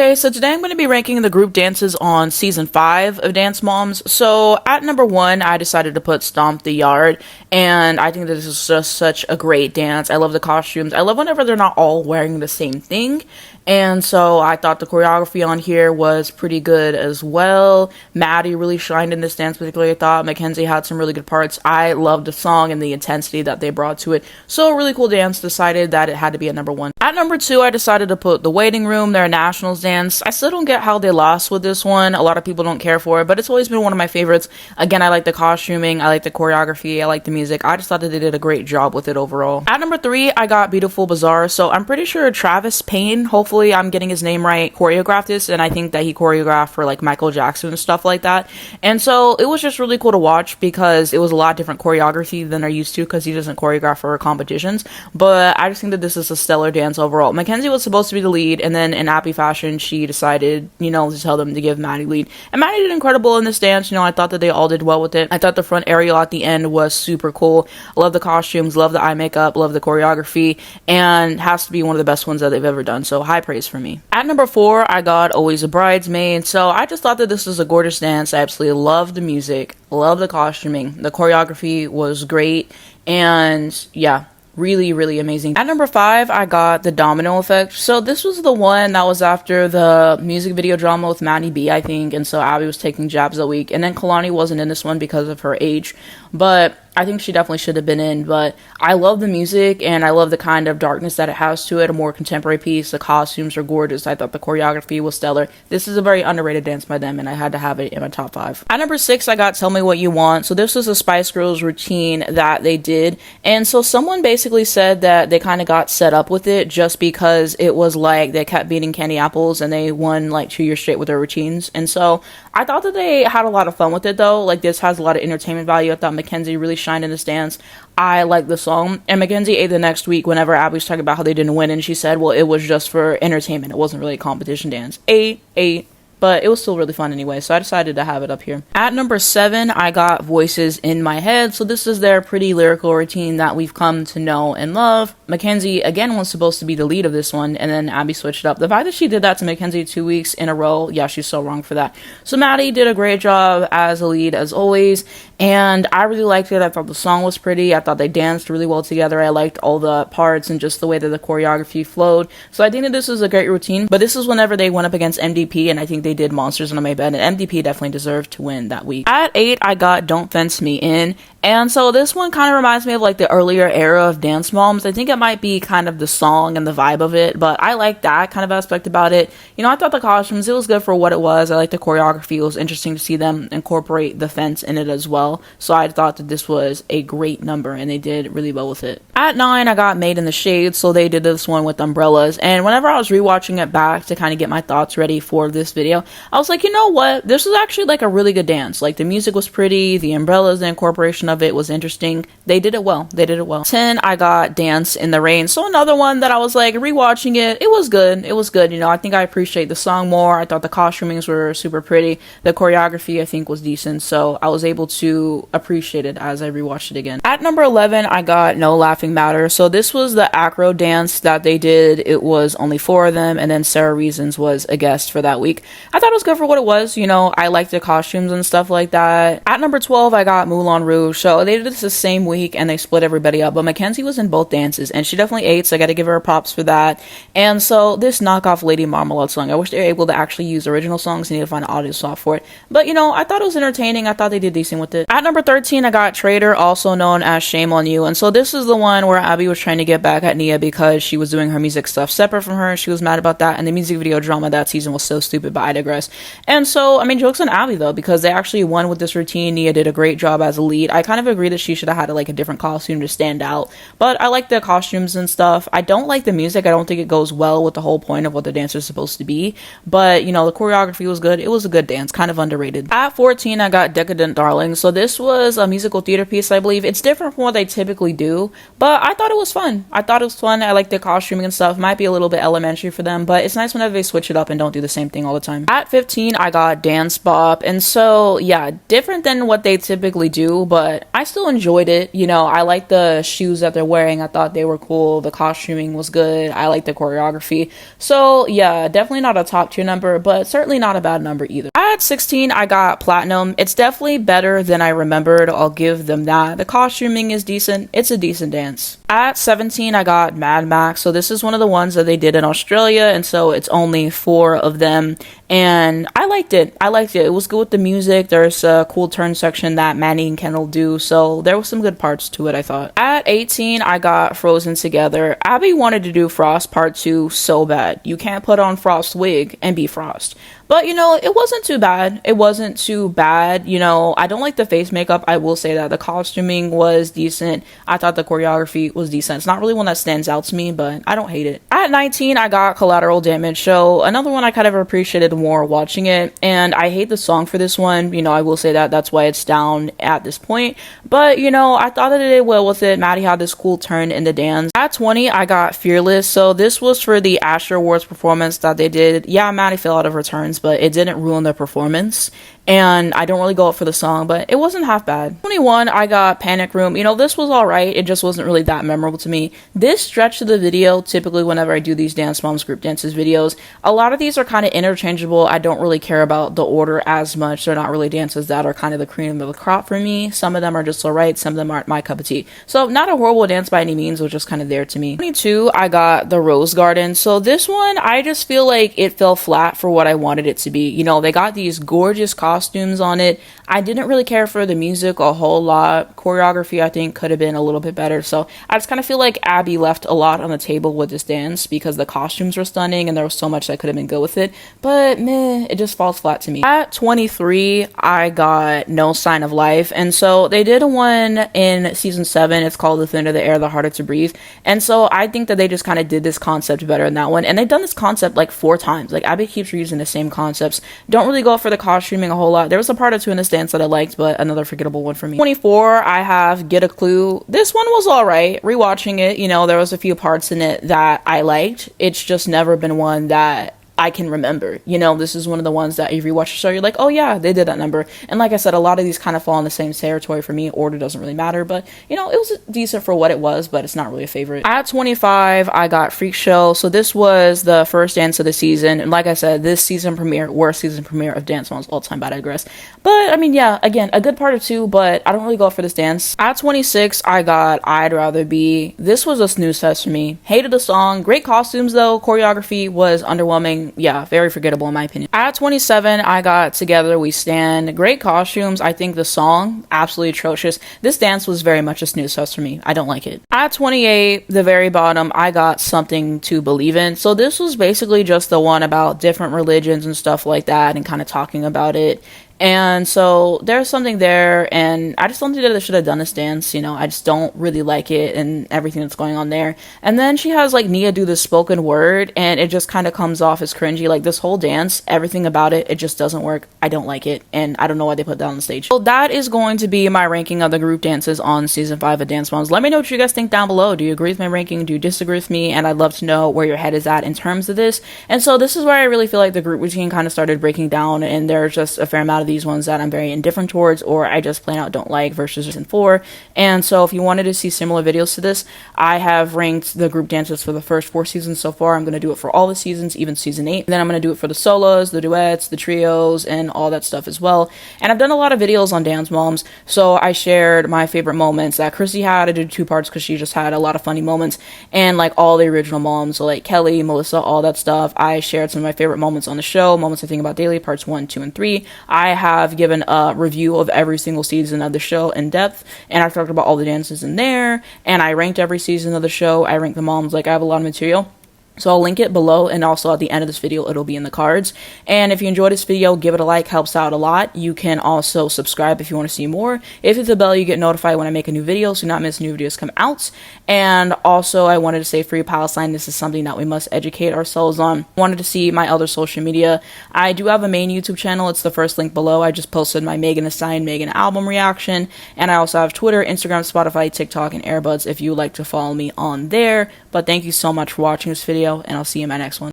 Okay, so today I'm going to be ranking the group dances on season 5 of Dancemoms. So at number 1, I decided to put Stomp the Yard, and I think that this is just such a great dance. I love the costumes. I love whenever they're not all wearing the same thing. And so I thought the choreography on here was pretty good as well. Maddie really shined in this dance particularly, I thought. Mackenzie had some really good parts. I loved the song and the intensity that they brought to it. So a really cool dance. Decided that it had to be at number 1. At number 2, I decided to put The Waiting Room, their nationals dance. I still don't get how they lost with this one. A lot of people don't care for it, but it's always been one of my favorites. Again, I like the costuming, I like the choreography, I like the music. I just thought that they did a great job with it overall. At number 3, I got Beautiful Bazaar. So I'm pretty sure Travis Payne, hopefully I'm getting his name right, choreographed this, and I think that he choreographed for like Michael Jackson and stuff like that. And so it was just really cool to watch because it was a lot different choreography than they're used to because he doesn't choreograph for competitions. But I just think that this is a stellar dance overall. Mackenzie was supposed to be the lead, and then in Abby fashion, she decided, to tell them to give Maddie lead. And Maddie did incredible in this dance. I thought that they all did well with it. I thought the front aerial at the end was super cool. I love the costumes, love the eye makeup, love the choreography, and has to be one of the best ones that they've ever done. So high praise for me. At number 4, I got Always a Bridesmaid. So I just thought that this was a gorgeous dance. I absolutely love the music, love the costuming. The choreography was great, and yeah, really, really amazing. At number 5, I got The Domino Effect. So this was the one that was after the music video drama with Maddie B, I think, and so Abby was taking jabs a week, and then Kalani wasn't in this one because of her age, but I think she definitely should have been in. But I love the music, and I love the kind of darkness that it has to it, a more contemporary piece. The costumes are gorgeous. I thought the choreography was stellar. This is a very underrated dance by them, and I had to have it in my top 5. At number 6, I got Tell Me What You Want. So this was a Spice Girls routine that they did, and so someone basically said that they kind of got set up with it just because it was like they kept beating candy apples and they won like 2 years straight with their routines. And so I thought that they had a lot of fun with it though. Like, this has a lot of entertainment value. I thought Mackenzie really shined in this dance. I like the song, and Mackenzie ate the next week whenever Abby was talking about how they didn't win, and she said, well, it was just for entertainment, it wasn't really a competition dance. But it was still really fun anyway, so I decided to have it up here. At number 7, I got Voices in My Head. So this is their pretty lyrical routine that we've come to know and love. Mackenzie, again, was supposed to be the lead of this one, and then Abby switched up. The fact that she did that to Mackenzie 2 weeks in a row, yeah, she's so wrong for that. So Maddie did a great job as a lead, as always, and I really liked it. I thought the song was pretty. I thought they danced really well together. I liked all the parts and just the way that the choreography flowed. So I think that this is a great routine, but this is whenever they went up against MDP, and I think they did Monsters on My Bed, and MDP definitely deserved to win that week. At 8, I got Don't Fence Me In, and so this one kind of reminds me of like the earlier era of Dancemoms. I think it might be kind of the song and the vibe of it, but I like that kind of aspect about it. I thought the costumes, it was good for what it was. I liked the choreography. It was interesting to see them incorporate the fence in it as well, so I thought that this was a great number, and they did really well with it. At 9, I got Made in the Shade. So they did this one with umbrellas, and whenever I was rewatching it back to kind of get my thoughts ready for this video, I was like, you know what? This was actually like a really good dance. Like, the music was pretty, the umbrellas, the incorporation of it was interesting. They did it well. 10, I got Dance in the Rain. So another one that I was like, rewatching it, it was good. I think I appreciate the song more. I thought the costumings were super pretty. The choreography, I think, was decent. So I was able to appreciate it as I rewatched it again. At number 11, I got No Laughing Matter. So this was the acro dance that they did. It was only 4 of them, and then Sarah Reasons was a guest for that week. I thought it was good for what it was. I liked the costumes and stuff like that. At number 12, I got Moulin Rouge. So they did this the same week, and they split everybody up, but Mackenzie was in both dances, and she definitely ate, so I gotta give her props for that. And so this knockoff Lady Marmalade song, I wish they were able to actually use original songs. I need to find an audio soft for it, but I thought it was entertaining. I thought they did decent with it. At number 13, I got Traitor, also known as Shame on You. And so this is the one where Abby was trying to get back at Nia because she was doing her music stuff separate from her. She was mad about that, and the music video drama that season was so stupid, but I digress. And so, jokes on Abby though, because they actually won with this routine. Nia did a great job as a lead. I kind of agree that she should have had like a different costume to stand out, but I like the costumes and stuff. I don't like the music. I don't think it goes well with the whole point of what the dance is supposed to be, but the choreography was good. It was a good dance, kind of underrated. At 14, I got Decadent Darling. So this was a musical theater piece, I believe. It's different from what they typically do, but I thought it was fun. I like the costuming and stuff. Might be a little bit elementary for them, but it's nice whenever they switch it up and don't do the same thing all the time. At 15, I got Dance Bop, and so yeah, different than what they typically do, but I still enjoyed it. I like the shoes that they're wearing. I thought they were were cool. The costuming was good. I liked the choreography. So yeah, definitely not a top tier number, but certainly not a bad number either. At 16, I got platinum. It's definitely better than I remembered. I'll give them that. The costuming is decent. It's a decent dance. At 17, I got Mad Max. So this is one of the ones that they did in Australia, and so it's only 4 of them. And I liked it. It was good with the music. There's a cool turn section that Maddie and Kendall do, so there was some good parts to it, I thought. At 18, I got Frozen Together. Abby wanted to do Frost Part 2 so bad. You can't put on Frost's wig and be Frost. But, you know, it wasn't too bad. You know, I don't like the face makeup. I will say that. The costuming was decent. I thought the choreography was decent. It's not really one that stands out to me, but I don't hate it. At 19, I got Collateral Damage Show. Another one I kind of appreciated more watching it. And I hate the song for this one. You know, I will say that. That's why it's down at this point. But, you know, I thought that it did well with it. Maddie had this cool turn in the dance. At 20, I got Fearless. So this was for the Asher Awards performance that they did. Yeah, Maddie fell out of her turns, but it didn't ruin the performance. And I don't really go up for the song, but it wasn't half bad. 21, I got Panic Room. You know, this was alright. It just wasn't really that memorable to me. This stretch of the video, typically whenever I do these Dance Moms group dances videos, a lot of these are kind of interchangeable. I don't really care about the order as much. They're not really dances that are kind of the cream of the crop for me. Some of them are just alright. Some of them aren't my cup of tea. So not a horrible dance by any means. It was just kind of there to me. 22, I got The Rose Garden. So this one, I just feel like it fell flat for what I wanted it to be. You know, they got these gorgeous costumes on it. I didn't really care for the music a whole lot. Choreography, I think, could have been a little bit better. So I just kind of feel like Abby left a lot on the table with this dance because the costumes were stunning and there was so much that could have been good with it. But meh, it just falls flat to me. At 23, I got No Sign of Life. And so they did one in season 7. It's called The Thinner the Air, the Harder to Breathe. And so I think that they just kind of did this concept better than that one. And they've done this concept like 4 times. Like Abby keeps reusing the same concepts. Don't really go for the costuming a whole lot. There was a part or two in this dance that I liked, but another forgettable one for me. 24, I have Get a Clue. This one was alright. Rewatching it, you know, there was a few parts in it that I liked. It's just never been one that I can remember. You know, this is one of the ones that if you watch the show, you're like, oh yeah, they did that number. And like I said, a lot of these kind of fall in the same territory for me. Order doesn't really matter, but you know, it was decent for what it was, but it's not really a favorite. At 25, I got Freak Show. So this was the first dance of the season. And like I said, this season premiere, worst season premiere of Dance Moms all time, but I digress. But I mean, yeah, again, a good part of 2, but I don't really go for this dance. At 26, I got I'd Rather Be. This was a snooze fest for me. Hated the song. Great costumes though. Choreography was underwhelming. Yeah, very forgettable in my opinion. At 27, I got Together We Stand. Great costumes. I think the song, absolutely atrocious. This dance was very much a snooze fest for me. I don't like it. At 28, the very bottom, I got Something to Believe In. So this was basically just the one about different religions and stuff like that and kind of talking about it. And so there's something there, and I just don't think that they should have done this dance. You know, I just don't really like it and everything that's going on there. And then she has like Nia do the spoken word, and it just kind of comes off as cringy. Like this whole dance, everything about it, it just doesn't work. I don't like it, and I don't know why they put that on the stage. So that is going to be my ranking of the group dances on season 5 of Dance Moms. Let me know what you guys think down below. Do you agree with my ranking? Do you disagree with me? And I'd love to know where your head is at in terms of this. And so this is where I really feel like the group routine kind of started breaking down, and there's just a fair amount of these ones that I'm very indifferent towards, or I just plain out don't like versus season 4. And so if you wanted to see similar videos to this, I have ranked the group dances for the first 4 seasons so far. I'm going to do it for all the seasons, even season 8. And then I'm going to do it for the solos, the duets, the trios, and all that stuff as well. And I've done a lot of videos on Dance Moms, so I shared my favorite moments that Chrissy had. I did 2 parts because she just had a lot of funny moments, and like all the original moms, so like Kelly, Melissa, all that stuff. I shared some of my favorite moments on the show, moments I think about daily, parts 1, 2, and 3. I have given a review of every single season of the show in depth, and I've talked about all the dances in there, and I ranked every season of the show. I ranked the moms. Like I have a lot of material. So I'll link it below, and also at the end of this video, it'll be in the cards. And if you enjoyed this video, give it a like, helps out a lot. You can also subscribe if you want to see more. If it's a bell, you get notified when I make a new video, so you not miss new videos come out. And also, I wanted to say Free Palestine. This is something that we must educate ourselves on. Wanted to see my other social media. I do have a main YouTube channel. It's the first link below. I just posted my Megan Thee Stallion Megan album reaction. And I also have Twitter, Instagram, Spotify, TikTok, and Airbuds if you would like to follow me on there. But thank you so much for watching this video, and I'll see you in my next one.